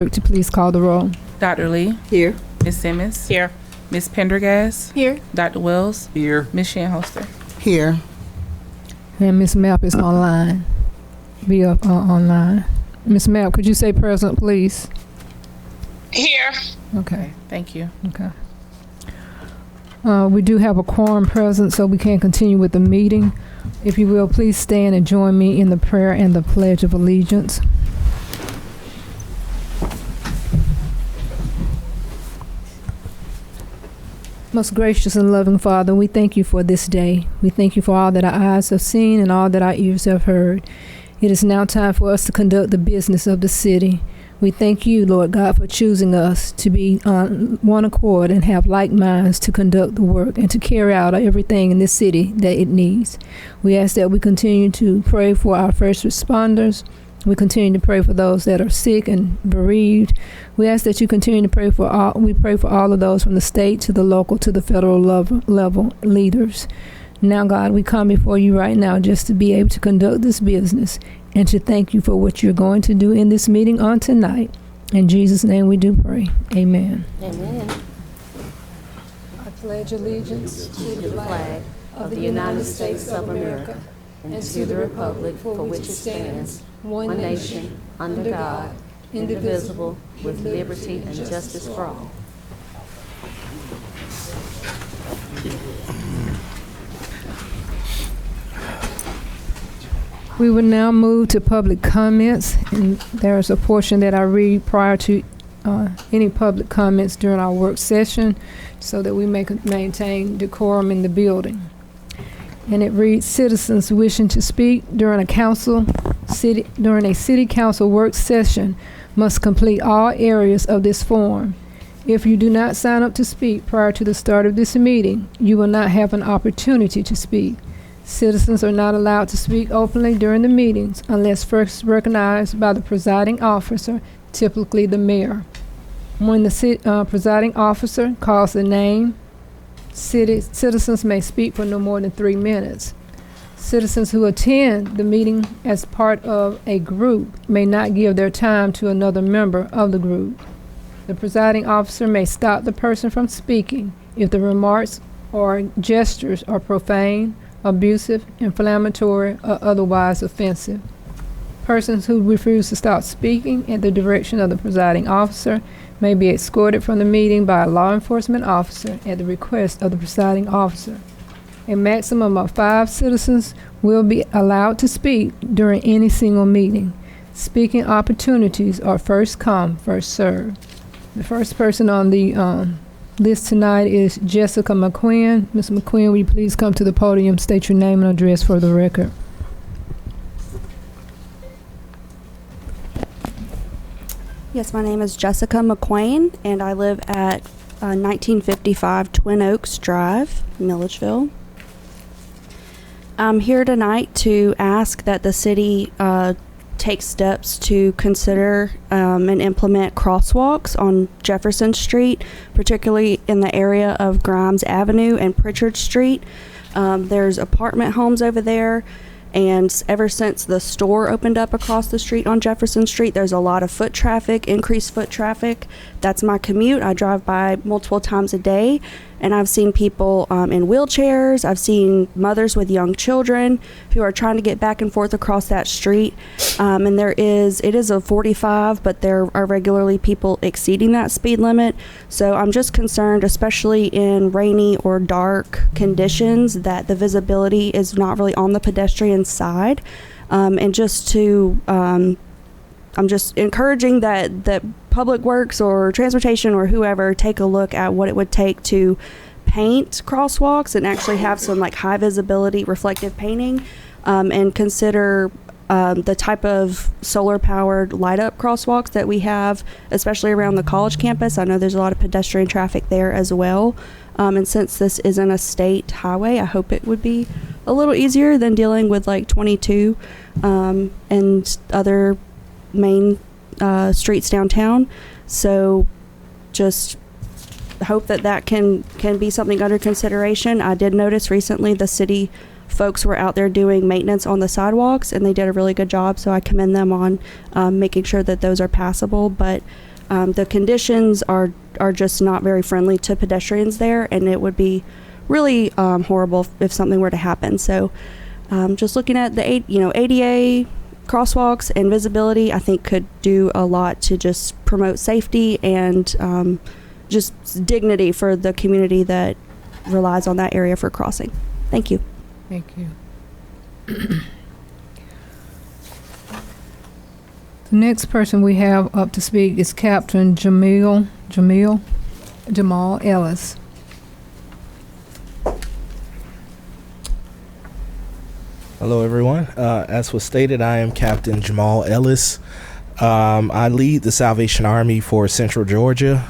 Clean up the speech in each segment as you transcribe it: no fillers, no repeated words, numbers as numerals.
To please call the roll. Dr. Lee. Here. Ms. Simmons. Here. Ms. Pendergast. Here. Dr. Wells. Here. Ms. Shanholster. Here. And Ms. Mapp is online. Be up online. Ms. Mapp, could you say present, please? Here. Okay. Thank you. Okay. We do have a quorum present, so we can continue with the meeting. If you will, please stand and join me in the prayer and the Pledge of Allegiance. Most gracious and loving Father, we thank you for this day. We thank you for all that our eyes have seen and all that our ears have heard. It is now time for us to conduct the business of the city. We thank you, Lord God, for choosing us to be on one accord and have like minds to conduct the work and to carry out everything in this city that it needs. We ask that we continue to pray for our first responders. We continue to pray for those that are sick and bereaved. We ask that you continue to pray for all. We pray for all of those from the state to the local to the federal level leaders. Now, God, we come before you right now just to be able to conduct this business and to thank you for what you're going to do in this meeting on tonight. In Jesus' name we do pray. Amen. Amen. I pledge allegiance To the flag of the United States of America and to the republic for which it stands, one nation, under God, indivisible, with liberty and justice for all. We will now move to public comments, and there's a portion that I read prior to any public comments during our work session so that we may maintain decorum in the building. And it reads, citizens wishing to speak during a city council work session must complete all areas of this form. If you do not sign up to speak prior to the start of this meeting, you will not have an opportunity to speak. Citizens are not allowed to speak openly during the meetings unless first recognized by the presiding officer, typically the mayor. When the presiding officer calls the name, citizens may speak for no more than 3 minutes. Citizens who attend the meeting as part of a group may not give their time to another member of the group. The presiding officer may stop the person from speaking if the remarks or gestures are profane, abusive, inflammatory, or otherwise offensive. Persons who refuse to stop speaking at the direction of the presiding officer may be escorted from the meeting by a law enforcement officer at the request of the presiding officer. A maximum of 5 citizens will be allowed to speak during any single meeting. Speaking opportunities are first come, first served. The first person on the list tonight is Jessica McQuinn. Ms. McQuinn, will you please come to the podium, state your name and address for the record? Yes, my name is Jessica McQueen, and I live at 1955 Twin Oaks Drive, Milledgeville. I'm here tonight to ask that the city take steps to consider and implement crosswalks on Jefferson Street, particularly in the area of Grimes Avenue and Pritchard Street. There's apartment homes over there, and ever since the store opened up across the street on Jefferson Street, there's a lot of foot traffic, increased foot traffic. That's my commute. I drive by multiple times a day, and I've seen people in wheelchairs. I've seen mothers with young children who are trying to get back and forth across that street. And it is a 45, but there are regularly people exceeding that speed limit. So I'm just concerned, especially in rainy or dark conditions, that the visibility is not really on the pedestrian side. And just to, I'm just encouraging that Public Works or Transportation or whoever take a look at what it would take to paint crosswalks and actually have some like high visibility reflective painting, and consider the type of solar powered light up crosswalks that we have, especially around the college campus. I know there's a lot of pedestrian traffic there as well. And since this isn't a state highway, I hope it would be a little easier than dealing with like 22 and other main streets downtown. So just hope that can be something under consideration. I did notice recently the city folks were out there doing maintenance on the sidewalks, and they did a really good job. So I commend them on making sure that those are passable. But the conditions are just not very friendly to pedestrians there, and it would be really horrible if something were to happen. So just looking at the ADA crosswalks and visibility, I think could do a lot to just promote safety and just dignity for the community that relies on that area for crossing. Thank you. Thank you. The next person we have up to speak is Captain Jamal Ellis. Hello, everyone. As was stated, I am Captain Jamal Ellis. I lead the Salvation Army for Central Georgia.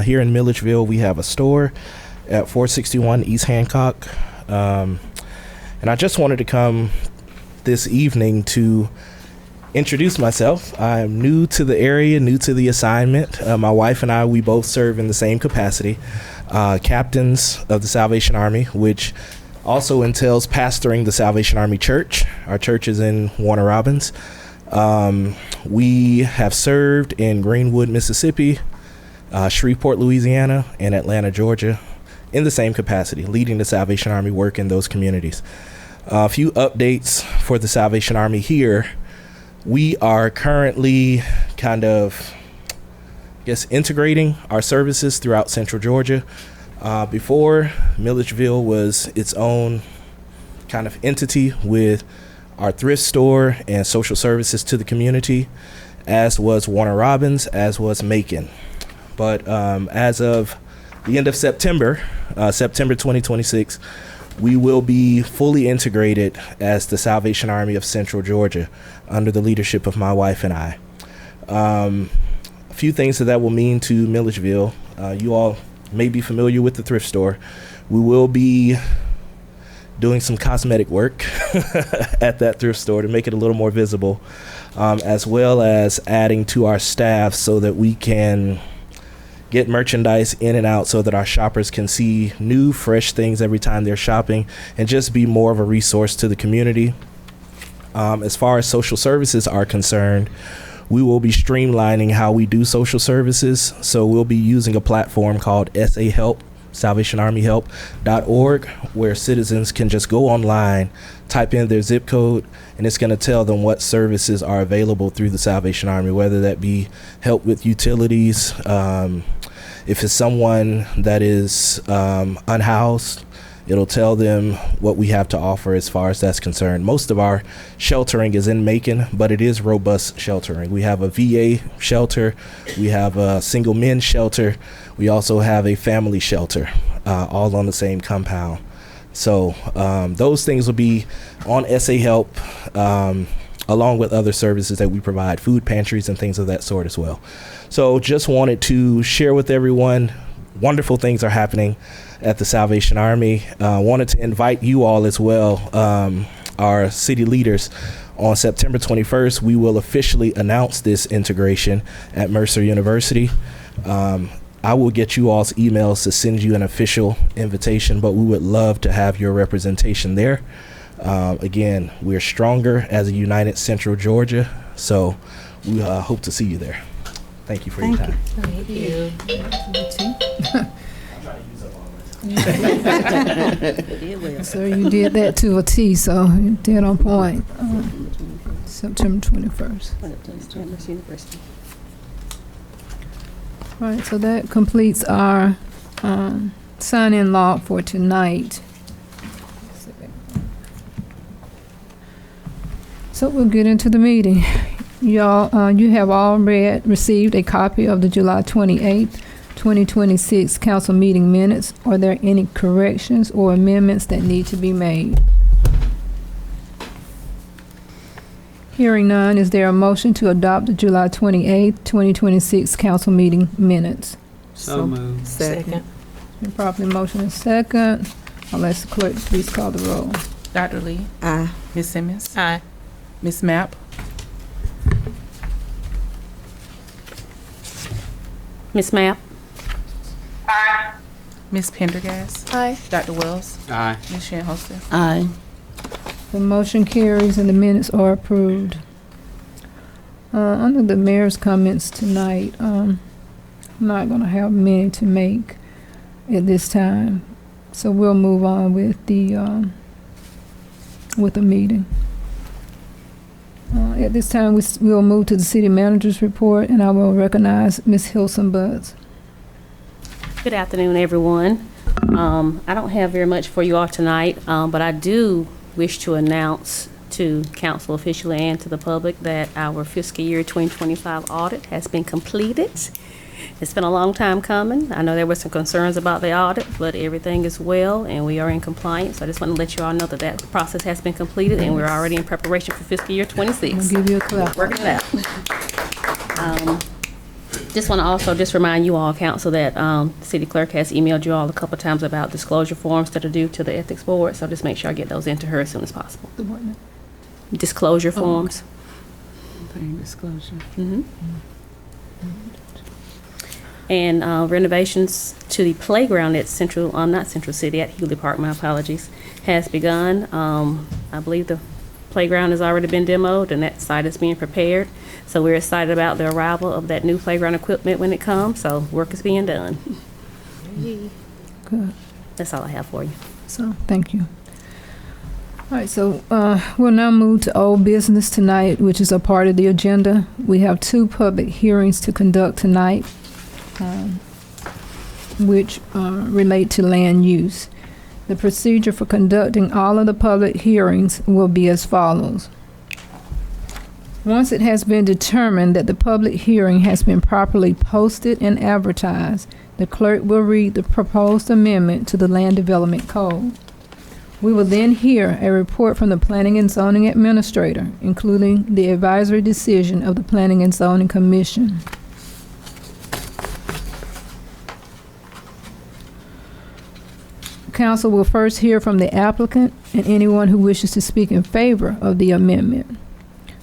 Here in Milledgeville, we have a store at 461 East Hancock. And I just wanted to come this evening to introduce myself. I am new to the area, new to the assignment. My wife and I, we both serve in the same capacity, captains of the Salvation Army, which also entails pastoring the Salvation Army Church. Our church is in Warner Robins. We have served in Greenwood, Mississippi, Shreveport, Louisiana, and Atlanta, Georgia, in the same capacity, leading the Salvation Army work in those communities. A few updates for the Salvation Army here. We are currently integrating our services throughout Central Georgia. Before, Milledgeville was its own kind of entity with our thrift store and social services to the community, as was Warner Robins, as was Macon. But as of the end of September 2026, we will be fully integrated as the Salvation Army of Central Georgia under the leadership of my wife and I. A few things that will mean to Milledgeville. You all may be familiar with the thrift store. We will be doing some cosmetic work at that thrift store to make it a little more visible, as well as adding to our staff so that we can get merchandise in and out so that our shoppers can see new, fresh things every time they're shopping and just be more of a resource to the community. As far as social services are concerned, we will be streamlining how we do social services. So we'll be using a platform called SA Help, SalvationArmyHelp.org, where citizens can just go online, type in their zip code, and it's going to tell them what services are available through the Salvation Army, whether that be help with utilities, if it's someone that is unhoused, it'll tell them what we have to offer as far as that's concerned. Most of our sheltering is in Macon, but it is robust sheltering. We have a VA shelter, we have a single men shelter, we also have a family shelter, all on the same compound. So those things will be on SA Help, along with other services that we provide, food pantries and things of that sort as well. So just wanted to share with everyone, wonderful things are happening at the Salvation Army. Wanted to invite you all as well, our city leaders. On September 21st, we will officially announce this integration at Mercer University. I will get you all's emails to send you an official invitation, but we would love to have your representation there. Again, we're stronger as a united Central Georgia, so we hope to see you there. Thank you for your time. Thank you. So you did that to a T, so you did on point. September 21st. All right, so that completes our sign-in log for tonight. So we'll get into the meeting. Y'all, you have all received a copy of the July 28th, 2026 council meeting minutes. Are there any corrections or amendments that need to be made? Hearing none, is there a motion to adopt the July 28th, 2026 council meeting minutes? So moved. Second. Been properly motion and second. I'll ask the clerk to please call the roll. Dr. Lee? Aye. Ms. Simmons? Aye. Ms. Mapp? Ms. Mapp? Aye. Ms. Pendergast? Aye. Dr. Wells? Aye. Ms. Shanholster? Aye. The motion carries and the minutes are approved. Under the mayor's comments tonight, I'm not going to have many to make at this time, so we'll move on with the meeting. At this time, we'll move to the city manager's report, and I will recognize Ms. Hilson Buds. Good afternoon, everyone. I don't have very much for you all tonight, but I do wish to announce to council officially and to the public that our fiscal year 2025 audit has been completed. It's been a long time coming. I know there were some concerns about the audit, but everything is well and we are in compliance. So I just want to let you all know that that process has been completed and we're already in preparation for fiscal year 26. I'll give you a clap. Working it out. Just want to also just remind you all, council, that the city clerk has emailed you all a couple times about disclosure forms that are due to the ethics board. So just make sure I get those into her as soon as possible. Disclosure forms. Disclosure. And renovations to the playground at not Central City, at Hewley Park, my apologies, has begun. I believe the playground has already been demoed and that site is being prepared. So we're excited about the arrival of that new playground equipment when it comes. So work is being done. Good. That's all I have for you. So, thank you. All right, so we'll now move to old business tonight, which is a part of the agenda. We have 2 public hearings to conduct tonight, which relate to land use. The procedure for conducting all of the public hearings will be as follows. Once it has been determined that the public hearing has been properly posted and advertised, the clerk will read the proposed amendment to the Land Development Code. We will then hear a report from the Planning and Zoning Administrator, including the advisory decision of the Planning and Zoning Commission. Council will first hear from the applicant and anyone who wishes to speak in favor of the amendment.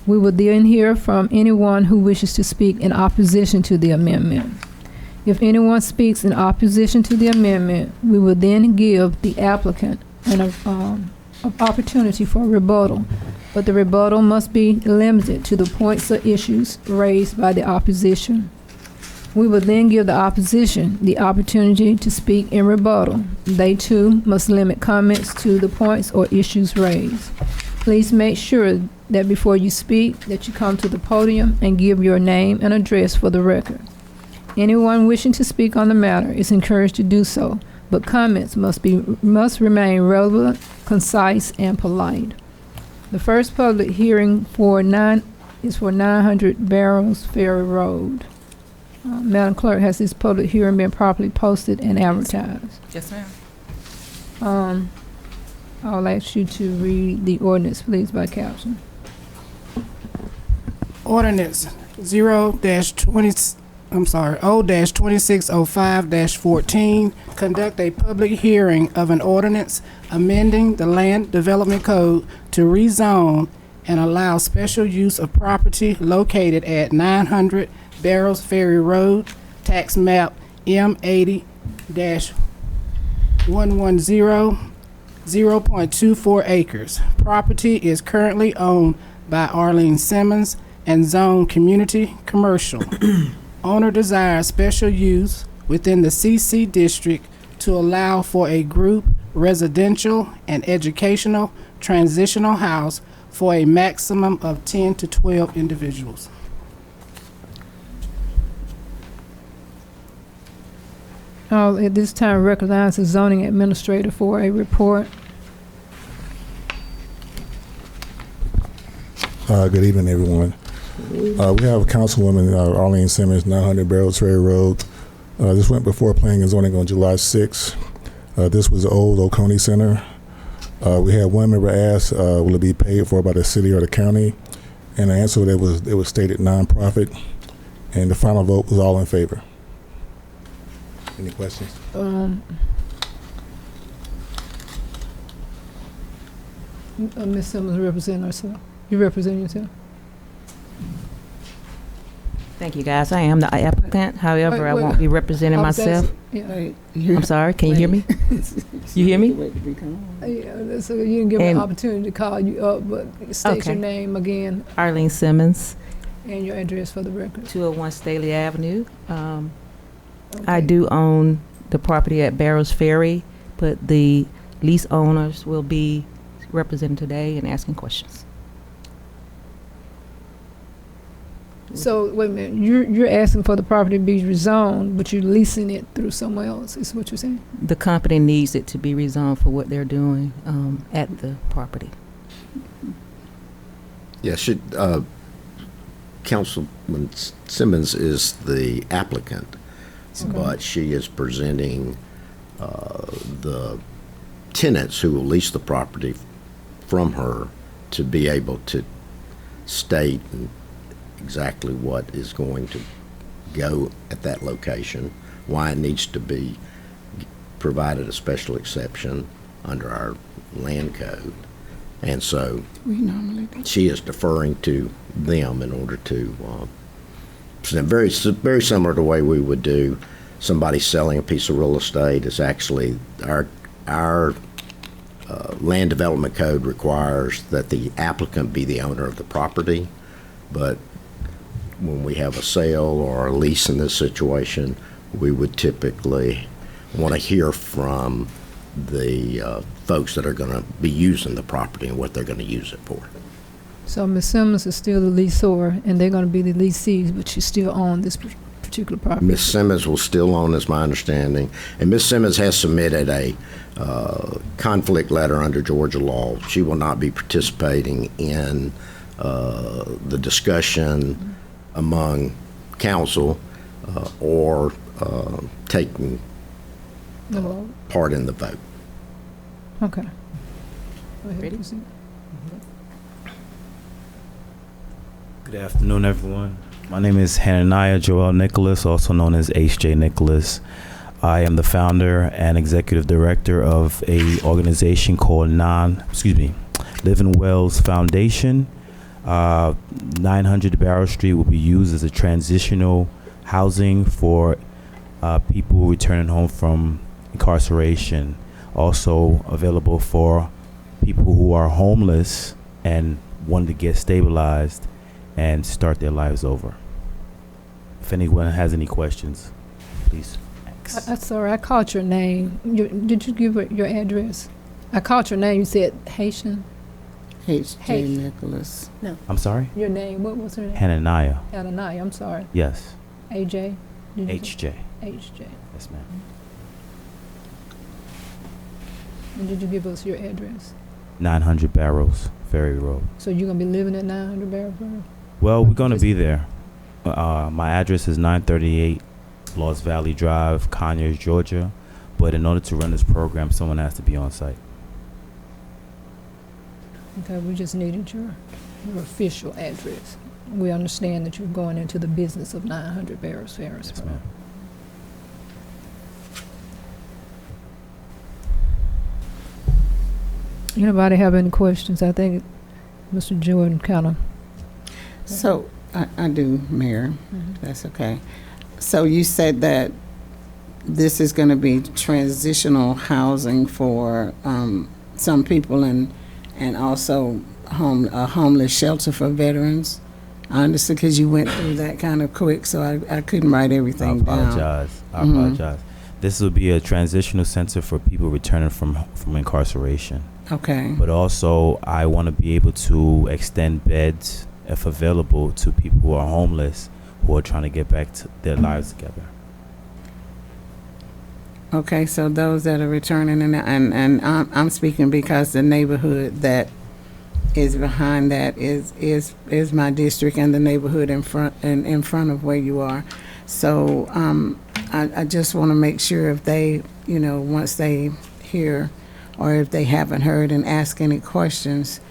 We will then hear from anyone who wishes to speak in opposition to the amendment. If anyone speaks in opposition to the amendment, we will then give the applicant an opportunity for rebuttal, but the rebuttal must be limited to the points or issues raised by the opposition. We will then give the opposition the opportunity to speak in rebuttal. They too must limit comments to the points or issues raised. Please make sure that before you speak, that you come to the podium and give your name and address for the record. Anyone wishing to speak on the matter is encouraged to do so, but comments must remain relevant, concise, and polite. The first public hearing is for 900 Barrows Ferry Road. Madam Clerk, has this public hearing been properly posted and advertised? Yes, ma'am. I'll ask you to read the ordinance, please, by caption. Ordinance 0-2605-14, conduct a public hearing of an ordinance amending the Land Development Code to rezone and allow special use of property located at 900 Barrows Ferry Road, tax map M80-110, 0.24 acres. Property is currently owned by Arlene Simmons and zoned community commercial. Owner desires special use within the CC district to allow for a group residential and educational transitional house for a maximum of 10 to 12 individuals. I'll at this time recognize the zoning administrator for a report. Good evening, everyone. We have Councilwoman Arlene Simmons, 900 Barrows Ferry Road. This went before Planning and Zoning on July 6th. This was the old Oconee Center. We had one member ask, will it be paid for by the city or the county? And the answer it was stated nonprofit, and the final vote was all in favor. Any questions? Ms. Simmons representing herself. You represent yourself? Thank you, guys. I am the applicant. However, I won't be representing I was myself. asking- Yeah, I'm sorry. Can you hear me? You hear me? yeah, so you didn't give me an And- opportunity to call you up, but state your Okay. name again Arlene Simmons, and your address for the record. 201 Staley Avenue. I Okay. do own the property at Barrows Ferry, but the lease owners will be represented today and asking questions. So wait a minute, you're asking for the property to be rezoned, but you're leasing it through somewhere else. Is what you're saying? The company needs it to be rezoned for what they're doing at the property. Yeah, Councilman Simmons is the applicant, but she is presenting the tenants who will lease the property from her to be able to state exactly what is going to go at that location, why it needs to be provided a special exception under our land code. And so she is deferring to them in order to present very similar to the way we would do somebody selling a piece of real estate. Is actually our land development code requires that the applicant be the owner of the property, but when we have a sale or a lease in this situation, we would typically want to hear from the folks that are going to be using the property and what they're going to use it for. So Ms. Simmons is still the leaseor, and they're going to be the lessees, but she still owns this particular property. Ms. Simmons will still own, is my understanding, and Ms. Simmons has submitted a conflict letter under Georgia law. She will not be participating in the discussion among council or taking No. part in the vote. Okay. Go ahead, Ready? proceed. Good afternoon, everyone. My name is Hananiah Joel Nicholas, also known as H.J. Nicholas. I am the founder and executive director of a organization called Living Wells Foundation. 900 Barrow Street will be used as a transitional housing for people returning home from incarceration. Also available for people who are homeless and want to get stabilized and start their lives over. If anyone has any questions, please ask. I'm sorry, I caught your name. Did you give your address? I caught your name. You said Haitian. H.J. Nicholas. I'm sorry? Your name, what was her name? Hananiah. Adonai, I'm sorry. Yes. AJ? Did you say- HJ. HJ. Yes, ma'am. And did you give us your address? 900 Barrows Ferry Road. So you're going to be living at 900 Barrel Road? Well, we're going to be there. My address is 938 Lost Valley Drive, Conyers, Georgia. But in order to run this program, someone has to be on site. Okay, we just needed your official address. We understand that you're going into the business of 900 Barrows Ferris Yes, Road. ma'am. Anybody have any questions? I think Mr. Jordan kind of. So, I do, Mayor. That's okay. So you said that this is going to be transitional housing for some people and also a homeless shelter for veterans. I understand because you went through that kind of quick, so I couldn't write everything I down. apologize. I apologize. This will be a transitional center for people returning from incarceration. Okay. But also, I want to be able to extend beds, if available, to people who are homeless, who are trying to get back to their lives together. Okay, so those that are returning, and I'm speaking because the neighborhood that is behind that is my district and the neighborhood in front of where you are. So I just want to make sure if they, once they hear or if they haven't heard and ask any questions,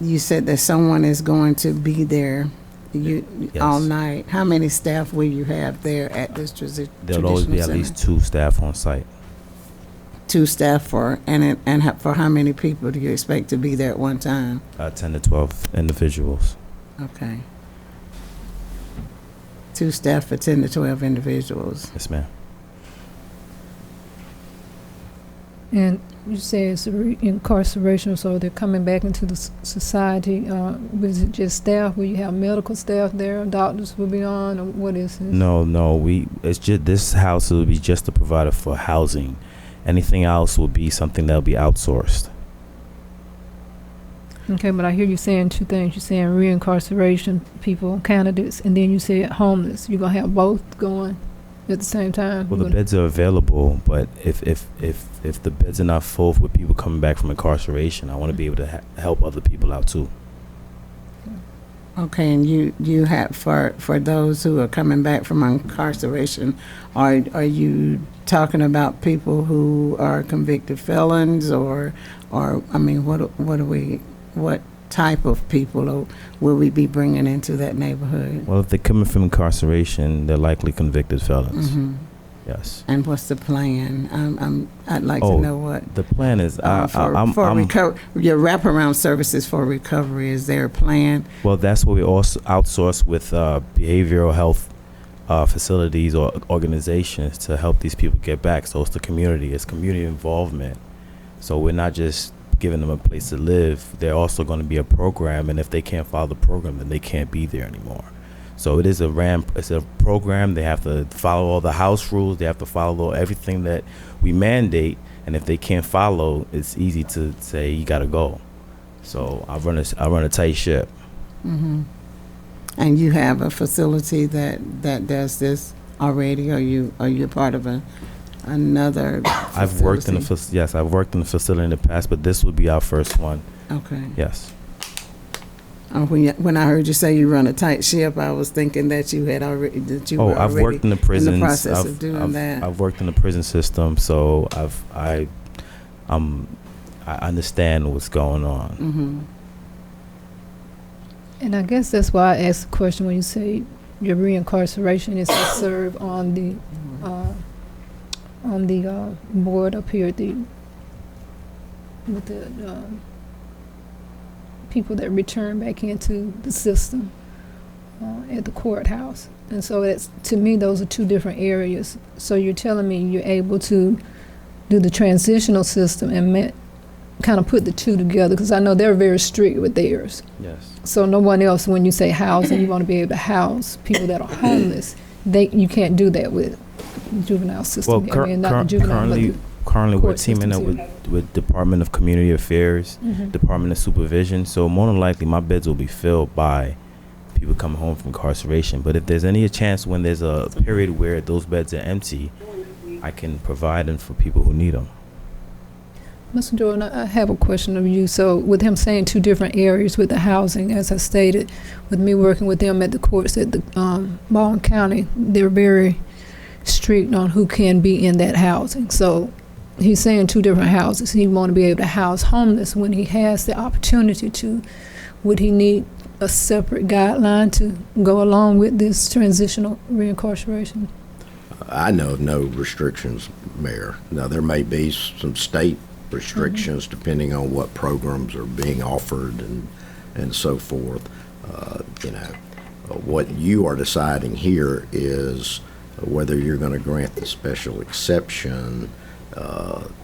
you said that someone is going to be there Yes. all night. How many staff will you have there at this There'll always be at least 2 staff on site. 2 staff for for how many people do you expect to be there at one time? 10 to 12 individuals. Okay. 2 staff for 10 to 12 individuals. Yes, ma'am. And you say it's incarceration, so they're coming back into the society. Was it just staff? Will you have medical staff there? Doctors will be on, or what is this? No. It's just this house will be just a provider for housing. Anything else will be something that'll be outsourced. Okay, but I hear you saying 2 things. You're saying reincarceration people, candidates, and then you said homeless. You're gonna have both going at the same time. Well, the beds are available, but if the beds are not full with people coming back from incarceration, I want to be able to help other people out too. Okay, and you have for those who are coming back from incarceration, are you talking about people who are convicted felons, or I mean, what type of people will we be bringing into that neighborhood? Well, if they're coming from incarceration, they're likely convicted felons. Mm-hmm. Yes. And what's the plan? I'd like to know what the plan is. Your wraparound services for recovery. Is there a plan? Well, that's what we also outsource with behavioral health facilities or organizations to help these people get back. So it's the community. It's community involvement. So we're not just giving them a place to live. They're also going to be a program, and if they can't follow the program, then they can't be there anymore. So it is it's a program. They have to follow all the house rules. They have to follow everything that we mandate, and if they can't follow, it's easy to say you got to go. So I run a tight ship. Mm-hmm. And you have a facility that does this already? Are you part of another facility? I've worked in a facility in the past, but this would be our first one. Okay. Yes. When I heard you say you run a tight ship, I was thinking that you had already I've worked in the prisons. In the process of doing that. I've worked in the prison system, so I understand what's going on. Mm-hmm. And I guess that's why I asked the question when you say your reincarceration is to serve on the board up here with the people that return back into the system at the courthouse. And so it's, to me, those are 2 different areas. So you're telling me you're able to do the transitional system and kind of put the 2 together, because I know they're very strict with theirs. Yes. So no one else, when you say housing, you want to be able to house people that are homeless. You can't do that with the juvenile system. Well, currently we're teaming up with Department of Community Affairs, Mm-hmm. Department of Supervision. So more than likely my beds will be filled by people coming home from incarceration. But if there's any chance when there's a period where those beds are empty, I can provide them for people who need them. Mr. Jordan, I have a question of you. So with him saying 2 different areas with the housing, as I stated, with me working with them at the courts at the Baldwin County, they're very strict on who can be in that housing. So he's saying 2 different houses. He want to be able to house homeless when he has the opportunity to. Would he need a separate guideline to go along with this transitional reincarceration? I know of no restrictions, Mayor. Now, there may be some state restrictions depending on what programs are being offered and so forth. What you are deciding here is whether you're going to grant the special exception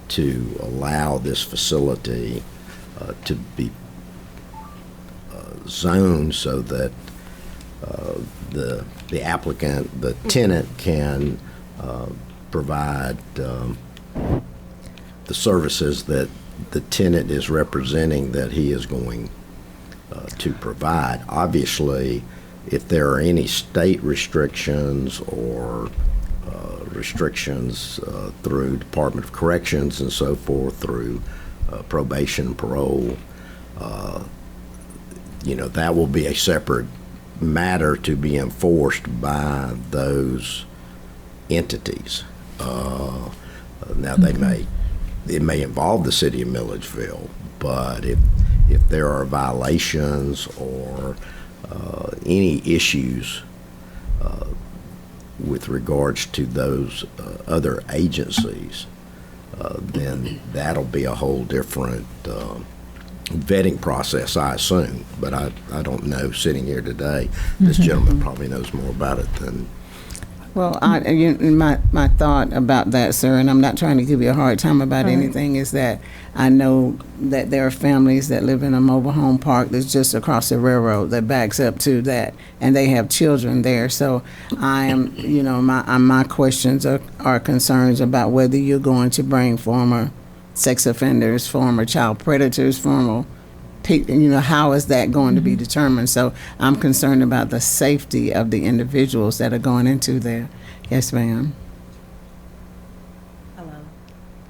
to allow this facility to be zoned so that the applicant, the tenant, can provide the services that the tenant is representing that he is going to provide. Obviously, if there are any state restrictions or restrictions through Department of Corrections and so forth, through probation and parole, that will be a separate matter to be enforced by those entities. Now, it may involve the city of Milledgeville, but if there are violations or any issues with regards to those other agencies, then that'll be a whole different vetting process, I assume, but I don't know sitting here today. This gentleman probably knows more about it than. Well, my thought about that, sir, and I'm not trying to give you a hard time about anything, is that I know that there are families that live in a mobile home park that's just across the railroad that backs up to that, and they have children there. So I am, my questions are concerns about whether you're going to bring former sex offenders, former child predators, former people, how is that going to be determined? So I'm concerned about the safety of the individuals that are going into there. Yes, ma'am. Hello.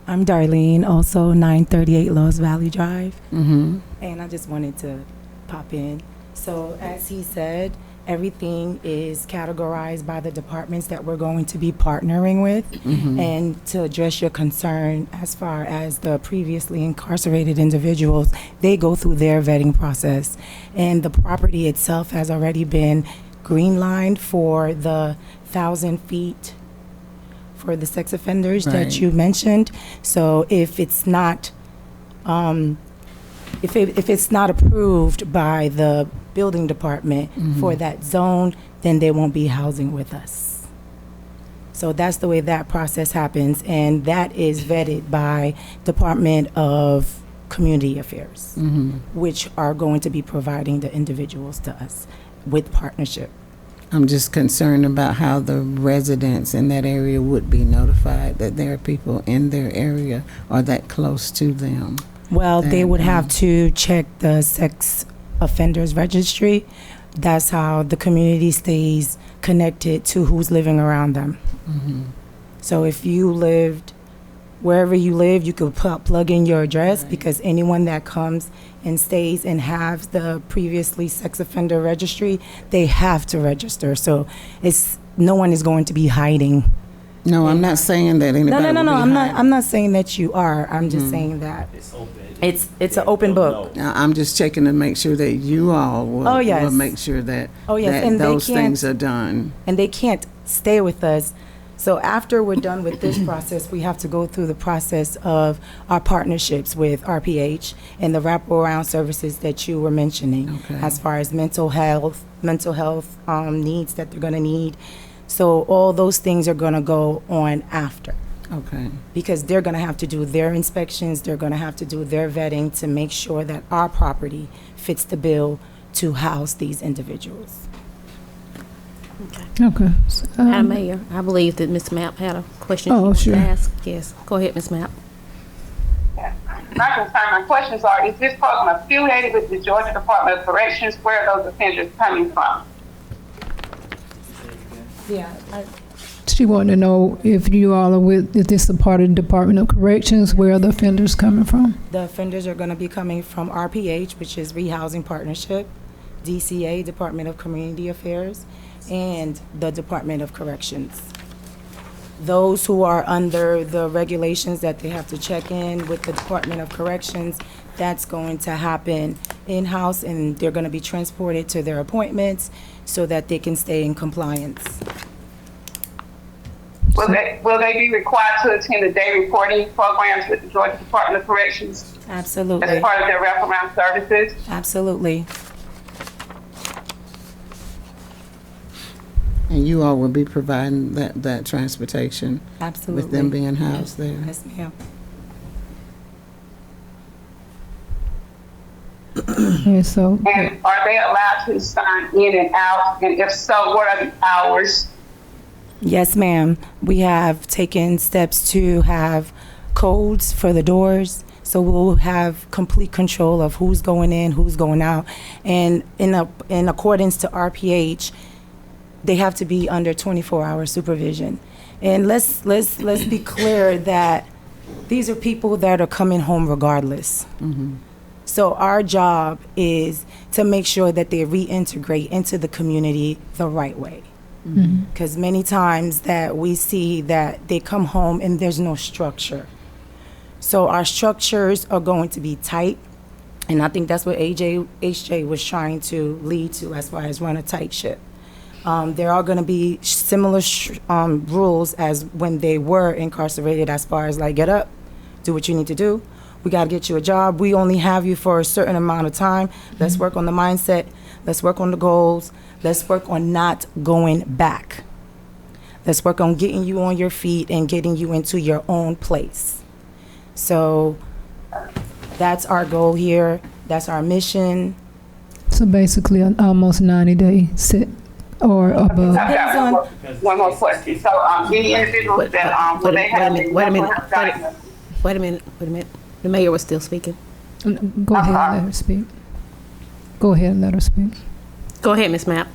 I'm Darlene, also 938 Lowe's Valley Drive. Mm-hmm. And I just wanted to pop in. So as he said, everything is categorized by the departments that we're going to be partnering with. Mm-hmm. And to address your concern as far as the previously incarcerated individuals, they go through their vetting process. And the property itself has already been green lined for the 1,000 feet for the sex offenders Right. that you mentioned. So if it's not if it's not approved by the building department for that zone, then they won't be housing with us. So that's the way that process happens, and that is vetted by Department of Community Affairs, which are going to be providing the individuals to us with partnership. I'm just concerned about how the residents in that area would be notified that there are people in their area or that close to them. Well, they Then, would have to check the sex offenders registry. That's how the community stays connected to who's living around them. So if you lived wherever you live, you could plug in your address, because anyone that comes and stays and has the previously sex offender registry, they have to register. So no one is going to be hiding. No, I'm not saying that anybody No. would be I'm hiding. not saying that you are. I'm just saying that it's an open book. Now, I'm just checking to make sure that you all will, Oh, yes. will make sure that, Oh, yes, that and they those can't- things are done. And they can't stay with us. So after we're done with this process, we have to go through the process of our partnerships with RPH and the wraparound services that you were mentioning, Okay. as far as mental health needs that they're going to need. So all those things are going to go on after, Okay. because they're going to have to do their inspections, they're going to have to do their vetting to make sure that our property fits the bill to house these individuals. Okay. Madam Mayor, I believe that Ms. Mapp had a question she Oh, wants to sure. ask. Yes, go ahead, Ms. Mapp. My questions are, is this program affiliated with the Georgia Department of Corrections? Where are those offenders coming from? Yeah. She wanted to know if you all are with, is this a part of the Department of Corrections? Where are the offenders coming from? The offenders are going to be coming from RPH, which is Rehousing Partnership, DCA, Department of Community Affairs, and the Department of Corrections. Those who are under the regulations that they have to check in with the Department of Corrections, that's going to happen in-house, and they're going to be transported to their appointments so that they can stay in compliance. Will they be required to attend the day reporting programs with the Georgia Department of Corrections Absolutely. as part of their wraparound services? Absolutely. And you all will be providing that transportation Absolutely. with them being housed there. Yes, ma'am. And so, And are they allowed to sign in and out? And if so, what are the hours? Yes, ma'am. We have taken steps to have codes for the doors, so we'll have complete control of who's going in, who's going out. And in accordance to RPH, they have to be under 24-hour supervision. And let's be clear that these are people that are coming home regardless. So our job is to make sure that they reintegrate into the community the right way. Because many times that we see that they come home and there's no structure. So our structures are going to be tight, and I think that's what HJ was trying to lead to as far as run a tight ship. There are going to be similar rules as when they were incarcerated, as far as like get up, do what you need to do. We got to get you a job. We only have you for a certain amount of time. Let's work on the mindset. Let's work on the goals. Let's work on not going back. Let's work on getting you on your feet and getting you into your own place. So that's our goal here. That's our mission. So basically, an almost 90-day sit or above. I've got one more question. So, any individuals that, will they have a mental health diagnosis? Wait a minute. The mayor was still speaking. Go ahead and let her speak. Go ahead and let her speak. Go ahead, Ms. Mapp.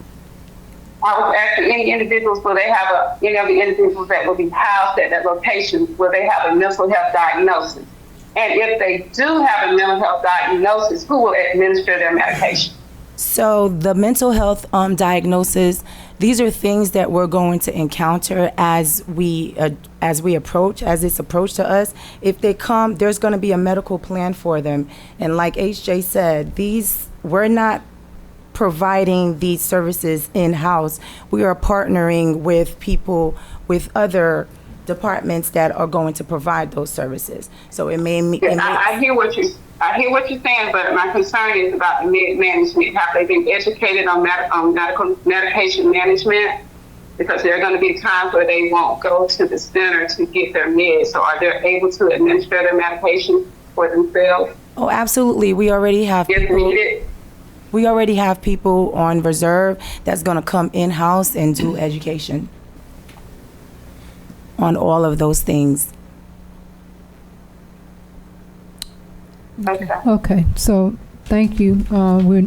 I was asking any individuals, will they have any of the individuals that will be housed at that location, will they have a mental health diagnosis? And if they do have a mental health diagnosis, who will administer their medication? So the mental health diagnosis, these are things that we're going to encounter as we approach, as it's approached to us. If they come, there's going to be a medical plan for them. And like HJ said, we're not providing these services in-house. We are partnering with people, with other departments that are going to provide those services. So it may mean. I hear what you're saying, but my concern is about the management. Have they been educated on medication management? Because there are going to be times where they won't go to the center to get their meds. So are they able to administer their medication for themselves? Oh, absolutely. We already have people. We already have people on reserve that's going to come in-house and do education on all of those things. Okay, so thank you.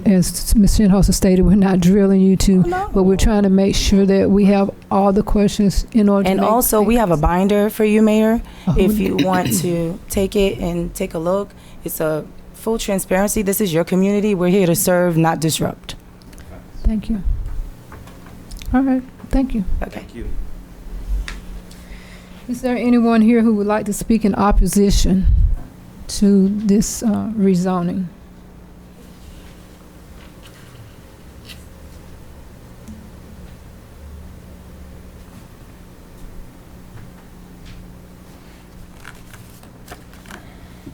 As Ms. Shinhauser stated, we're not drilling you but we're trying to make sure that we have all the questions in order to And also, we have a binder for you, Mayor, if you want to take it and take a look. It's a full transparency. This is your community. We're here to serve, not disrupt. Thank you. All right, thank you. Okay. Thank you. Is there anyone here who would like to speak in opposition to this rezoning?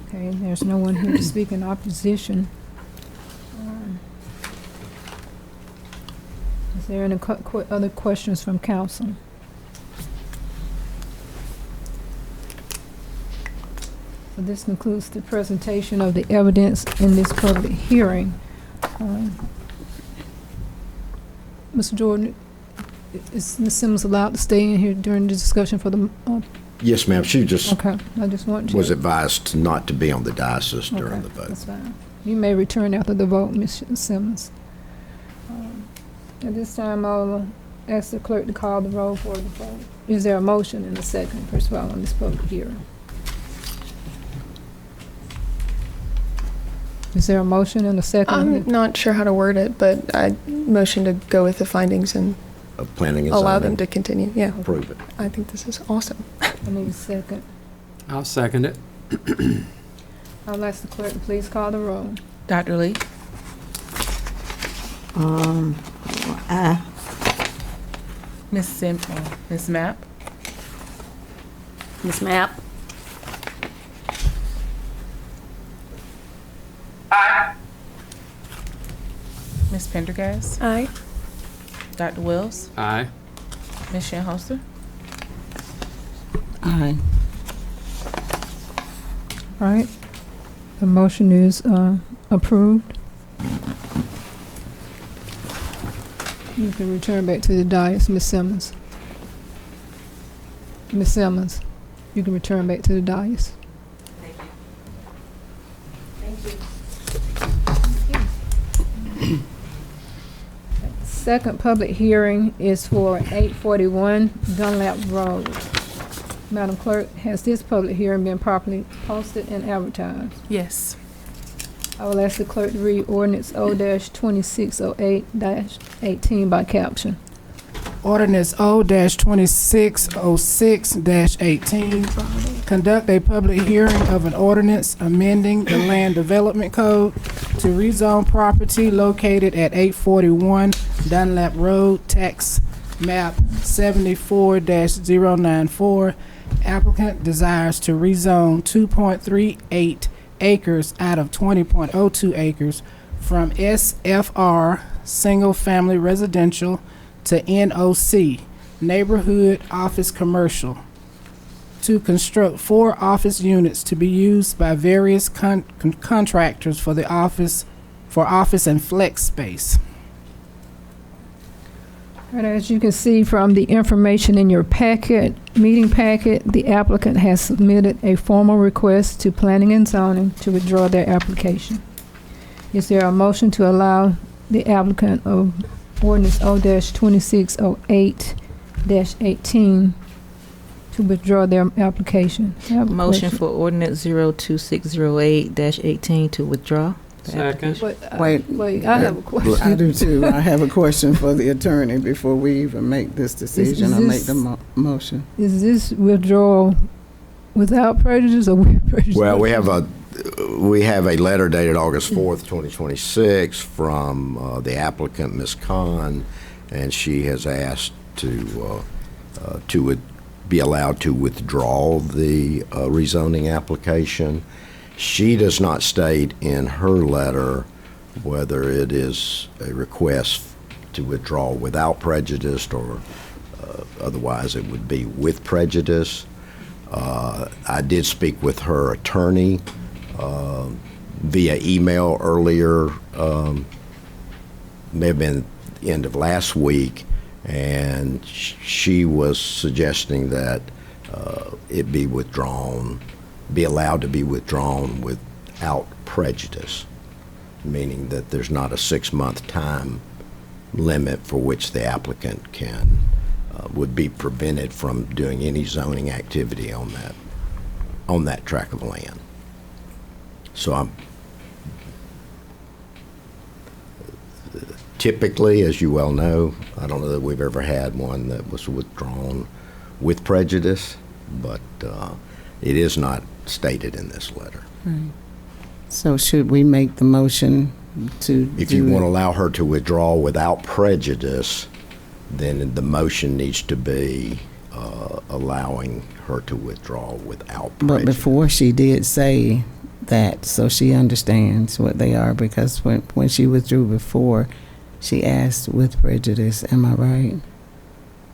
Okay, there's no one here to speak in opposition. Is there any other questions from council? So this concludes the presentation of the evidence in this public hearing. Mr. Jordan, is Ms. Simmons allowed to stay in here during the discussion for the? Yes, ma'am. She just Okay, I just want to. was advised not to be on the diocese during the vote. That's fine. You may return after the vote, Ms. Simmons. At this time, I'll ask the clerk to call the roll for the vote. Is there a motion and a second, first of all, on this public hearing? Is there a motion and a second? I'm not sure how to word it, but I motion to go with the findings and Of planning and allow zoning. them to continue. Yeah, Approve it. I think this is awesome. I need a second. I'll second it. I'll ask the clerk to please call the roll. Dr. Lee? Ms. Mapp? Ms. Mapp? Aye. Ms. Pendergast? Aye. Dr. Wells? Aye. Ms. Shinhauser? Aye. All right. The motion is approved. You can return back to the dais, Ms. Simmons. Ms. Simmons, you can return back to the dais. Second public hearing is for 841 Dunlap Road. Madam Clerk, has this public hearing been properly posted and advertised? Yes. I will ask the clerk to read ordinance O-2608-18 by caption. Ordinance O-2606-18. Conduct a public hearing of an ordinance amending the Land Development Code to rezone property located at 841 Dunlap Road, tax map 74-094. Applicant desires to rezone 2.38 acres out of 20.02 acres from SFR, Single Family Residential, to NOC, Neighborhood Office Commercial, to construct 4 office units to be used by various contractors for office and flex space. And as you can see from the information in your meeting packet, the applicant has submitted a formal request to Planning and Zoning to withdraw their application. Is there a motion to allow the applicant of ordinance O-2608-18 to withdraw their application? Motion for ordinance 02608-18 to withdraw. Second. Wait, I have a question. I do too. I have a question for the attorney before we even make this decision or make the motion. Is this withdrawal without prejudice or with prejudice? Well, we have a letter dated August 4th, 2026 from the applicant, Ms. Khan, and she has asked to be allowed to withdraw the rezoning application. She does not state in her letter whether it is a request to withdraw without prejudice or otherwise it would be with prejudice. I did speak with her attorney via email earlier, may have been the end of last week, and she was suggesting that it be withdrawn, be allowed to be withdrawn without prejudice, meaning that there's not a 6-month time limit for which the applicant would be prevented from doing any zoning activity on that tract of land. So typically, as you well know, I don't know that we've ever had one that was withdrawn with prejudice, but it is not stated in this letter. Right. So should we make the motion to If you want to allow her to withdraw without prejudice, then the motion needs to be allowing her to withdraw without prejudice. But before she did say that, so she understands what they are, because when she withdrew before, she asked with prejudice. Am I right?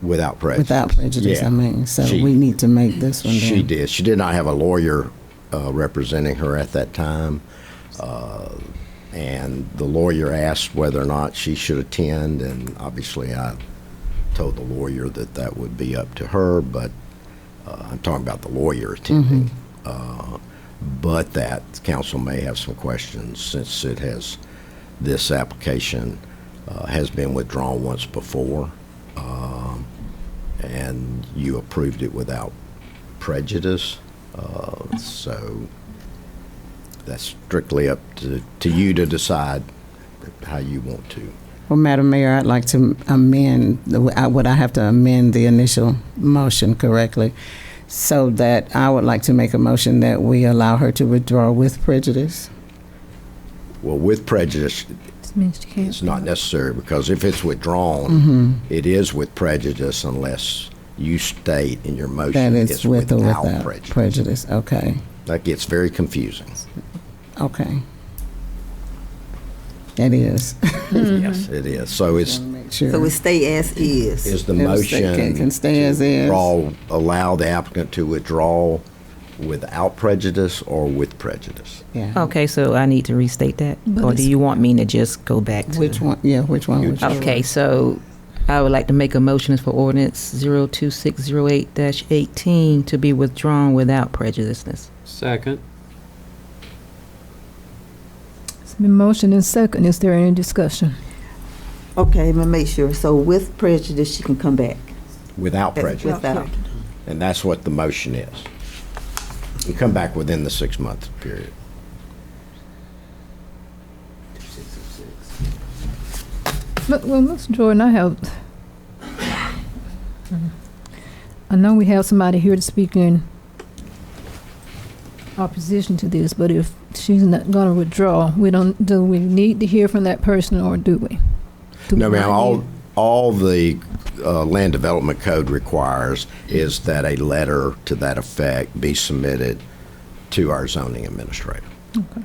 Without prejudice. Without prejudice, yeah. I mean. So we need to make this one. She then. did. She did not have a lawyer representing her at that time. And the lawyer asked whether or not she should attend, and obviously I told the lawyer that would be up to her, but I'm talking about the lawyer attending. But that council may have some questions since this application has been withdrawn once before, and you approved it without prejudice. So that's strictly up to you to decide how you want to. Well, Madam Mayor, I'd like to amend, would I have to amend the initial motion correctly? So that I would like to make a motion that we allow her to withdraw with prejudice. Well, with prejudice, This means you can't. it's not necessary, because if it's withdrawn, it is with prejudice unless you state in your motion That it's it's with or without without prejudice. Okay. That gets very confusing. Okay. It is. Yes, it is. So it's Sure. So it stay as is. is the It'll stay- motion can stay as is. allow the applicant to withdraw without prejudice or with prejudice? Yeah. Okay, so I need to restate that? But Or do it's- you want me to just go back to? Which one? Yeah, which one? Would you Okay, so I would like to make a motion for ordinance 02608-18 to be withdrawn without prejudice. Second. It's been motioned and second. Is there any discussion? Okay, I'm gonna make sure. So with prejudice, she can come back. Without prejudice. Without. And that's what the motion is. You come back within the 6-month period. Well, Mr. Jordan, I know we have somebody here to speak in opposition to this, but if she's not going to withdraw, do we need to hear from that person, or do we? No, ma'am, all the Land Development Code requires is that a letter to that effect be submitted to our zoning administrator. Okay.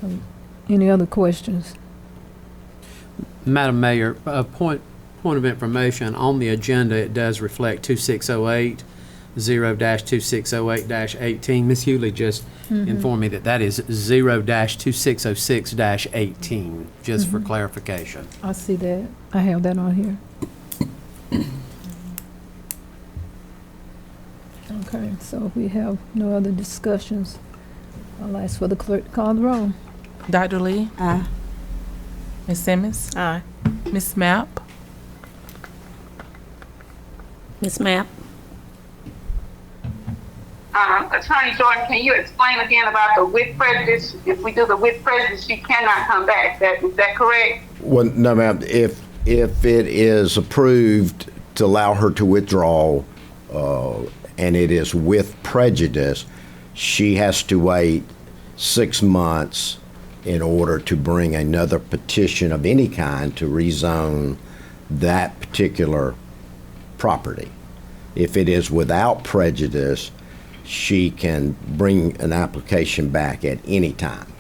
So, any other questions? Madam Mayor, a point of information, on the agenda, it does reflect 2608, 0-2608-18. Ms. Hewley just informed me that is 0-2606-18, just for clarification. I see that. I have that on here. Okay, so if we have no other discussions, I'll ask for the clerk to call the roll. Dr. Lee? Aye. Ms. Simmons? Aye. Ms. Mapp? Ms. Mapp? Attorney Jordan, can you explain again about the with prejudice? If we do the with prejudice, she cannot come back. Is that correct? Well, no, ma'am. If it is approved to allow her to withdraw, and it is with prejudice, she has to wait 6 months in order to bring another petition of any kind to rezone that particular property. If it is without prejudice, she can bring an application back at any time,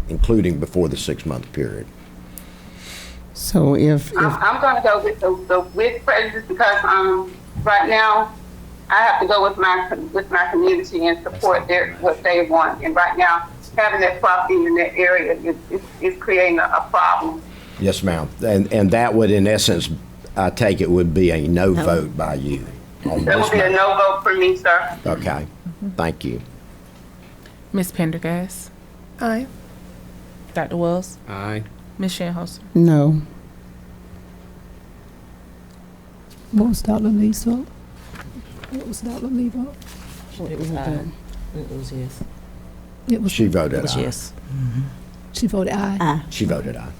including before the 6-month period. So if I'm going to go with the with prejudice because right now I have to go with my community and support what they want. And right now, having that property in that area is creating a problem. Yes, ma'am. And that would, in essence, I take it would be a no vote by you. That would be a no vote for me, sir. Okay. Thank you. Ms. Pendergast? Aye. Dr. Wells? Aye. Ms. Shanholster? no, What was Dr. Lee's vote? What was Dr. Lee's vote? It was aye. It was yes. It was, She voted aye. Yes. she voted aye. Aye. She voted aye.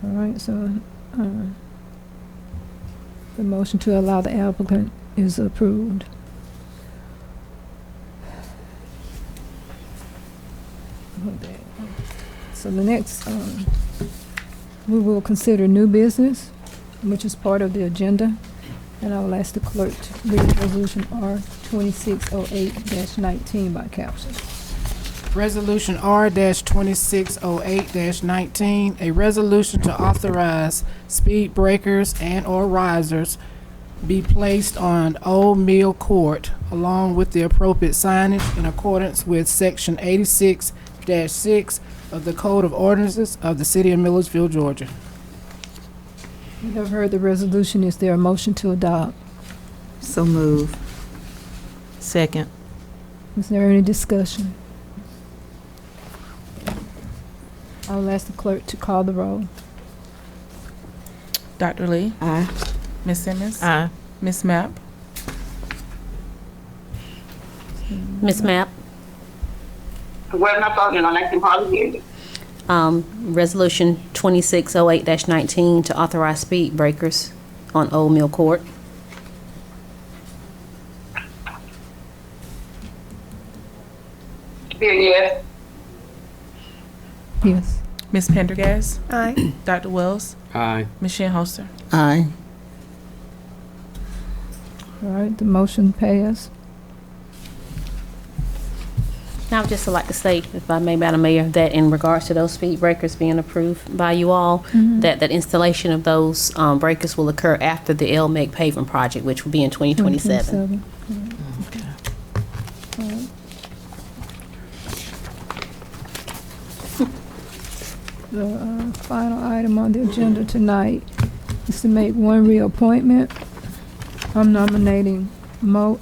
All right, so the motion to allow the applicant is approved. Okay. So the next, we will consider new business, which is part of the agenda. And I will ask the clerk to read resolution R 2608-19 by caption. Resolution R-2608-19, a resolution to authorize speed breakers and/or risers be placed on Old Mill Court along with the appropriate signage in accordance with Section 86-6 of the Code of Ordinances of the City of Milledgeville, Georgia. You have heard the resolution. Is there a motion to adopt? So move. Second. Is there any discussion? I'll ask the clerk to call the roll. Dr. Lee? Aye. Ms. Simmons? Aye. Ms. Mapp? Ms. Mapp? What am I voting on? I can hardly hear you. Resolution 2608-19 to authorize speed breakers on Old Mill Court. Be a yes. Yes. Ms. Pendergast? Aye. Dr. Wells? Aye. Ms. Shanholster? aye. All right, the motion passed. Now, I would just like to say, if I may, Madam Mayor, that in regards to those speed breakers being approved by you all, that installation of those breakers will occur after the LMEG paving project, which will be in 2027. 2027. All right. The final item on the agenda tonight is to make one reappointment. I'm nominating Mark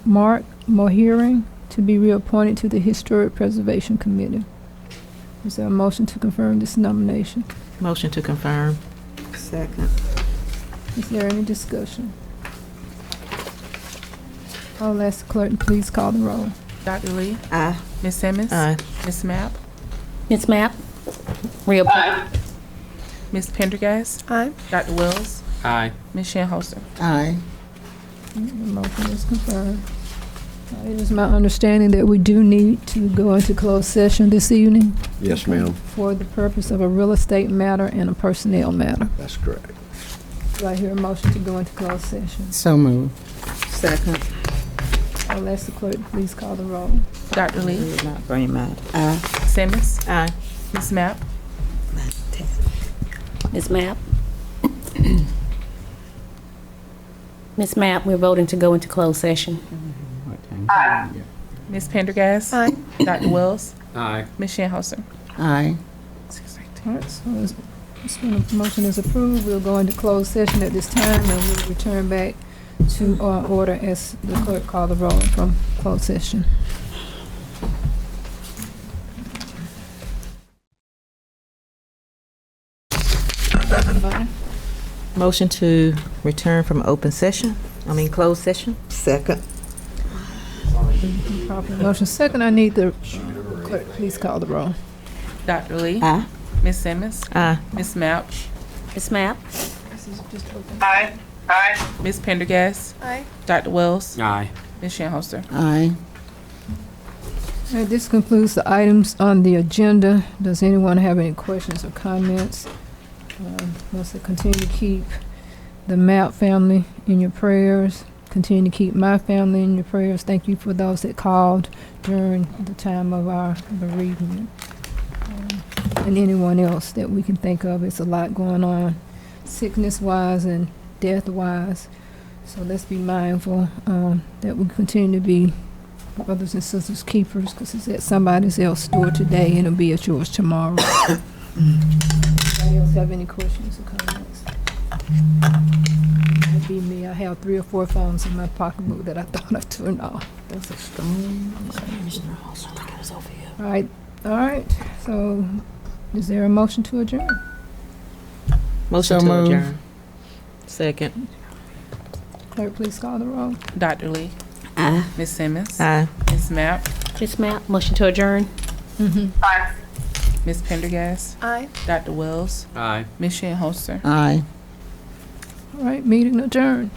Mohiring to be reappointed to the Historic Preservation Committee. Is there a motion to confirm this nomination? Motion to confirm. Second. Is there any discussion? I'll ask the clerk to please call the roll. Dr. Lee? Aye. Ms. Simmons? Aye. Ms. Mapp? Ms. Mapp? Reappoint. Aye. Ms. Pendergast? Aye. Dr. Wells? Aye. Ms. Shanholster? Aye. The motion is confirmed. It is my understanding that we do need to go into closed session this evening Yes, ma'am. for the purpose of a real estate matter and a personnel matter. That's correct. Do I hear a motion to go into closed session? So moved. Second. I'll ask the clerk to please call the roll. Dr. Lee? Brain mad. Simmons? Aye. Ms. Mapp? Ms. Mapp? Ms. Mapp, we're voting to go into closed session. Aye. Ms. Pendergast? Aye. Dr. Wells? Aye. Ms. Shinholster? Aye. All right, so when the motion is approved, we'll go into closed session at this time, and we'll return back to our order as the clerk call the roll from closed session. Motion to return from open session, closed session. Second. Proper motion second. I need the clerk please call the roll. Dr. Lee? Aye. Ms. Simmons? Aye. Ms. Mapp? Ms. Mapp? Aye. Aye. Ms. Pendergast? Aye. Dr. Wells? Aye. Ms. Shinholster? Aye. All right, this concludes the items on the agenda. Does anyone have any questions or comments? Must continue to keep the Mapp family in your prayers. Continue to keep my family in your prayers. Thank you for those that called during the time of our bereavement. And anyone else that we can think of. It's a lot going on, sickness-wise and death-wise. So let's be mindful that we continue to be brothers and sisters keepers, because it's at somebody else's door today and it'll be at yours tomorrow. Anybody else have any questions or comments? That'd be me. I have 3 or 4 phones in my pocketbook that I thought I turned off. That's a strong. All right. So, is there a motion to adjourn? Motion So to moved. adjourn. Second. Clerk, please call the roll. Dr. Lee? Aye. Ms. Simmons? Aye. Ms. Mapp? Ms. Mapp, motion to adjourn. Aye. Ms. Pendergast? Aye. Dr. Wells? Aye. Ms. Shinholster? Aye. All right, meeting adjourned.